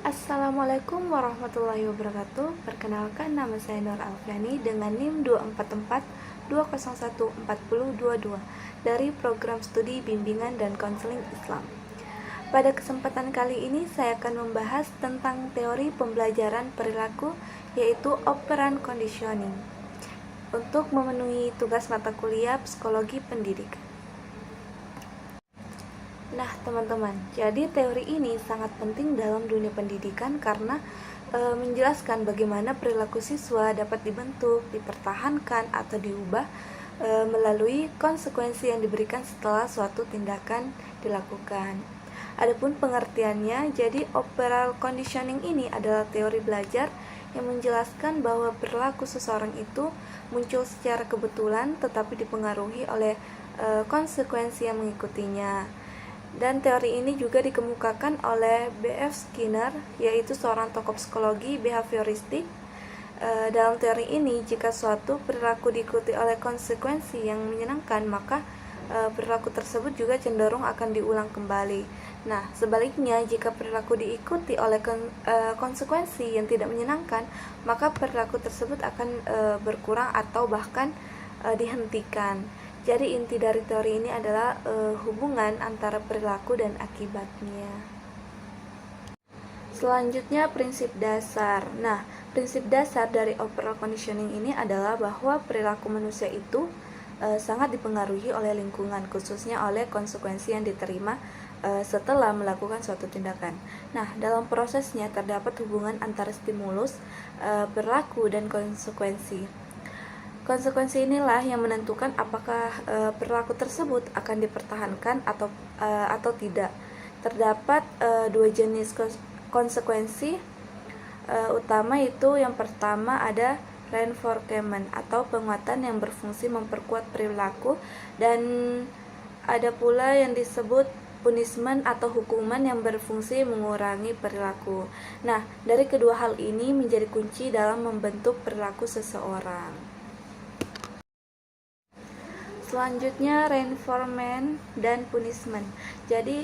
Assalamualaikum warahmatullahi wabarakatuh. Perkenalkan, nama saya Nur Alfiani dengan NIM 24420140022 dari Program Studi Bimbingan dan Konseling Islam. Pada kesempatan kali ini saya akan membahas tentang teori pembelajaran perilaku, yaitu operant conditioning, untuk memenuhi tugas mata kuliah Psikologi Pendidikan. Nah, teman-teman, jadi teori ini sangat penting dalam dunia pendidikan karena menjelaskan bagaimana perilaku siswa dapat dibentuk, dipertahankan, atau diubah melalui konsekuensi yang diberikan setelah suatu tindakan dilakukan. Adapun pengertiannya, jadi operant conditioning ini adalah teori belajar yang menjelaskan bahwa perilaku seseorang itu muncul secara kebetulan tetapi dipengaruhi oleh konsekuensi yang mengikutinya. Dan teori ini juga dikemukakan oleh B.F. Skinner, yaitu seorang tokoh psikologi behavioristik. Dalam teori ini, jika suatu perilaku diikuti oleh konsekuensi yang menyenangkan, maka perilaku tersebut juga cenderung akan diulang kembali. Nah, sebaliknya, jika perilaku diikuti oleh konsekuensi yang tidak menyenangkan, maka perilaku tersebut akan berkurang atau bahkan dihentikan. Jadi inti dari teori ini adalah hubungan antara perilaku dan akibatnya. Selanjutnya, prinsip dasar. Nah, prinsip dasar dari operant conditioning ini adalah bahwa perilaku manusia itu sangat dipengaruhi oleh lingkungan, khususnya oleh konsekuensi yang diterima setelah melakukan suatu tindakan. Nah, dalam prosesnya terdapat hubungan antara stimulus, perilaku, dan konsekuensi. Konsekuensi inilah yang menentukan apakah perilaku tersebut akan dipertahankan atau tidak. Terdapat dua jenis konsekuensi utama, itu yang pertama ada reinforcement atau penguatan yang berfungsi memperkuat perilaku, dan ada pula yang disebut punishment atau hukuman yang berfungsi mengurangi perilaku. Nah, dari kedua hal ini menjadi kunci dalam membentuk perilaku seseorang. Selanjutnya, reinforcement dan punishment. Jadi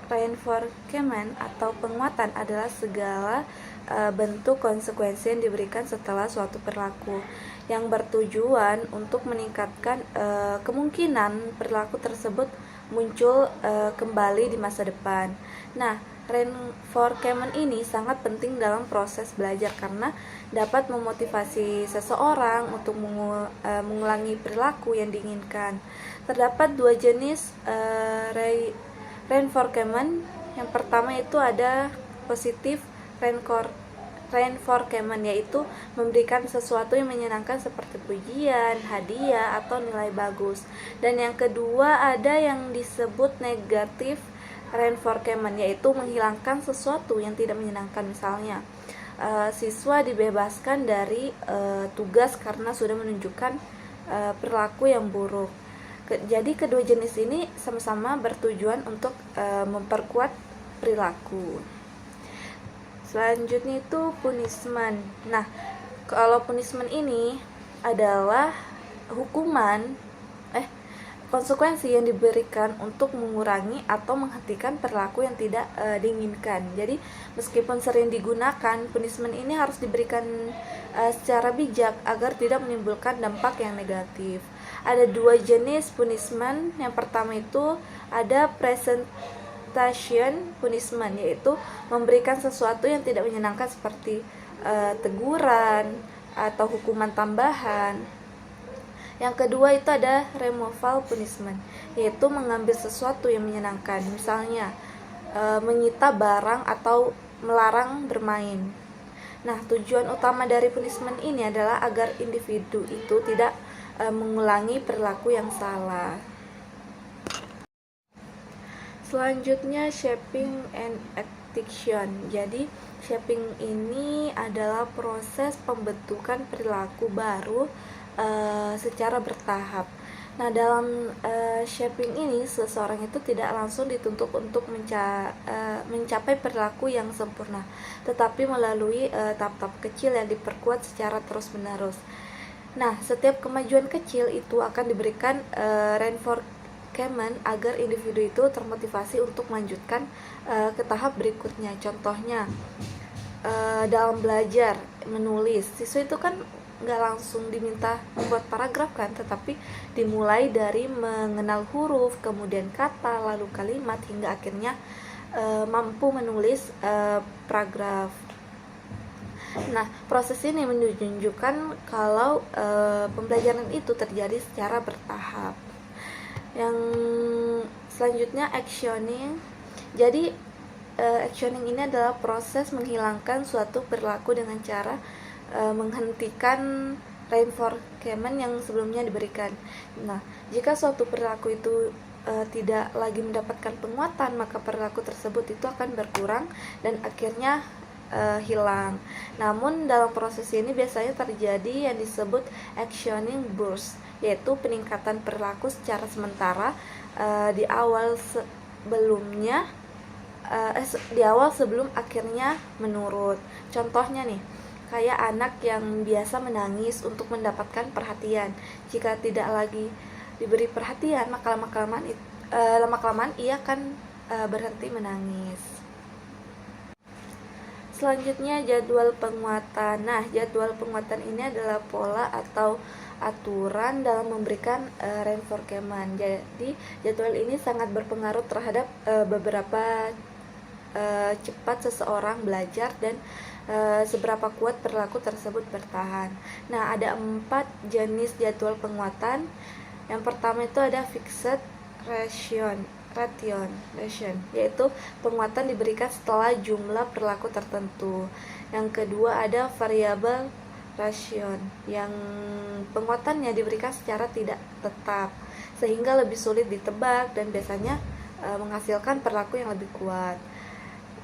reinforcement atau penguatan adalah segala bentuk konsekuensi yang diberikan setelah suatu perilaku yang bertujuan untuk meningkatkan kemungkinan perilaku tersebut muncul kembali di masa depan. Nah, reinforcement ini sangat penting dalam proses belajar karena dapat memotivasi seseorang untuk mengulangi perilaku yang diinginkan. Terdapat dua jenis reinforcement. Yang pertama itu ada positif reinforcement, yaitu memberikan sesuatu yang menyenangkan seperti pujian, hadiah, atau nilai bagus. Dan yang kedua ada yang disebut negatif reinforcement, yaitu menghilangkan sesuatu yang tidak menyenangkan. Misalnya siswa dibebaskan dari tugas karena sudah menunjukkan perilaku yang buruk. Jadi kedua jenis ini sama-sama bertujuan untuk memperkuat perilaku. Selanjutnya itu punishment. Nah, kalau punishment ini adalah hukuman konsekuensi yang diberikan untuk mengurangi atau menghentikan perilaku yang tidak diinginkan. Jadi meskipun sering digunakan, punishment ini harus diberikan secara bijak agar tidak menimbulkan dampak yang negatif. Ada dua jenis punishment. Yang pertama itu ada presentation punishment, yaitu memberikan sesuatu yang tidak menyenangkan seperti teguran atau hukuman tambahan. Yang kedua itu ada removal punishment, yaitu mengambil sesuatu yang menyenangkan, misalnya menyita barang atau melarang bermain. Nah, tujuan utama dari punishment ini adalah agar individu itu tidak mengulangi perilaku yang salah. Selanjutnya, shaping and addiction. Jadi shaping ini adalah proses pembentukan perilaku baru secara bertahap. Nah, dalam shaping ini seseorang itu tidak langsung dituntut untuk mencapai perilaku yang sempurna, tetapi melalui tahap-tahap kecil yang diperkuat secara terus-menerus. Nah, setiap kemajuan kecil itu akan diberikan Kemen agar individu itu termotivasi untuk melanjutkan ke tahap berikutnya. Contohnya dalam belajar menulis, siswa itu kan nggak langsung diminta membuat paragraf kan, tetapi dimulai dari mengenal huruf, kemudian kata, lalu kalimat, hingga akhirnya mampu menulis paragraf. Nah, proses ini menunjukkan kalau pembelajaran itu terjadi secara bertahap. Yang selanjutnya actioning. Jadi actioning ini adalah proses menghilangkan suatu perilaku dengan cara menghentikan reinforcement yang sebelumnya diberikan. Nah, jika suatu perilaku itu tidak lagi mendapatkan penguatan, maka perilaku tersebut itu akan berkurang dan akhirnya hilang. Namun dalam proses ini biasanya terjadi yang disebut actioning burst, yaitu peningkatan perilaku secara sementara di awal sebelum akhirnya menurun. Contohnya nih, kayak anak yang biasa menangis untuk mendapatkan perhatian. Jika tidak lagi diberi perhatian, maka lama-kelamaan ia akan berhenti menangis. Selanjutnya jadwal penguatan. Nah, jadwal penguatan ini adalah pola atau aturan dalam memberikan reinforcement. Jadi jadwal ini sangat berpengaruh terhadap beberapa cepat seseorang belajar dan seberapa kuat perilaku tersebut bertahan. Nah, ada 4 jenis jadwal penguatan. Yang pertama itu ada fixed ration, yaitu penguatan diberikan setelah jumlah perilaku tertentu. Yang kedua ada variable ration, yang penguatannya diberikan secara tidak tetap sehingga lebih sulit ditebak dan biasanya menghasilkan perilaku yang lebih kuat.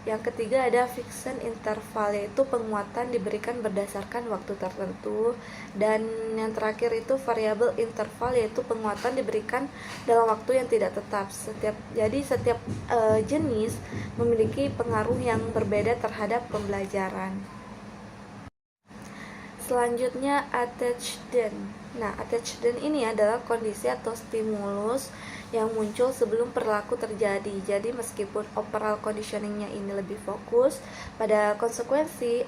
Yang ketiga ada fixed interval, yaitu penguatan diberikan berdasarkan waktu tertentu. Dan yang terakhir itu variable interval, yaitu penguatan diberikan dalam waktu yang tidak tetap. Jadi setiap jenis memiliki pengaruh yang berbeda terhadap pembelajaran. Selanjutnya attachment. Nah, attachment ini adalah kondisi atau stimulus yang muncul sebelum perilaku terjadi. Jadi meskipun overall conditioningnya ini lebih fokus pada konsekuensi,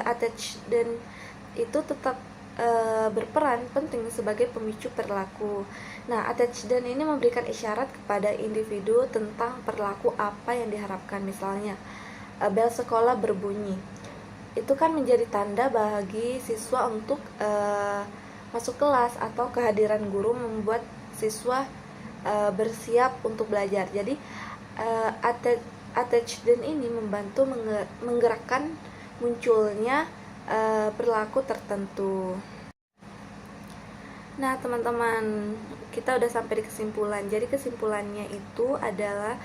attachment itu tetap berperan penting sebagai pemicu perilaku. Nah, attachment ini memberikan isyarat kepada individu tentang perilaku apa yang diharapkan. Misalnya bel sekolah berbunyi, itu kan menjadi tanda bagi siswa untuk masuk kelas, atau kehadiran guru membuat siswa bersiap untuk belajar. Jadi attachment ini membantu menggerakkan munculnya perilaku tertentu. Nah, teman-teman, kita udah sampai di kesimpulan. Jadi kesimpulannya itu adalah,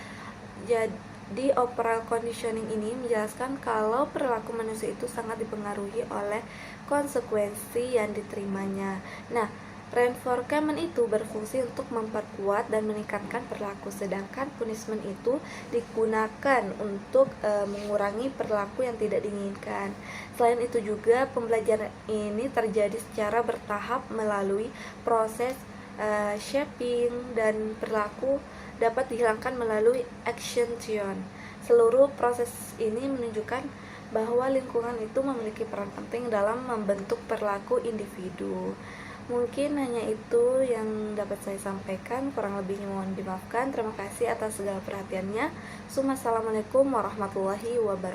jadi overall conditioning ini menjelaskan kalau perilaku manusia itu sangat dipengaruhi oleh konsekuensi yang diterimanya. Nah, reinforcement itu berfungsi untuk memperkuat dan meningkatkan perilaku, sedangkan punishment itu digunakan untuk mengurangi perilaku yang tidak diinginkan. Selain itu juga pembelajaran ini terjadi secara bertahap melalui proses shaping, dan perilaku dapat dihilangkan melalui action. Seluruh proses ini menunjukkan bahwa lingkungan itu memiliki peran penting dalam membentuk perilaku individu. Mungkin hanya itu yang dapat saya sampaikan, kurang lebihnya mohon dimaafkan. Terima kasih atas segala perhatiannya. Assalamualaikum warahmatullahi wabarakatuh.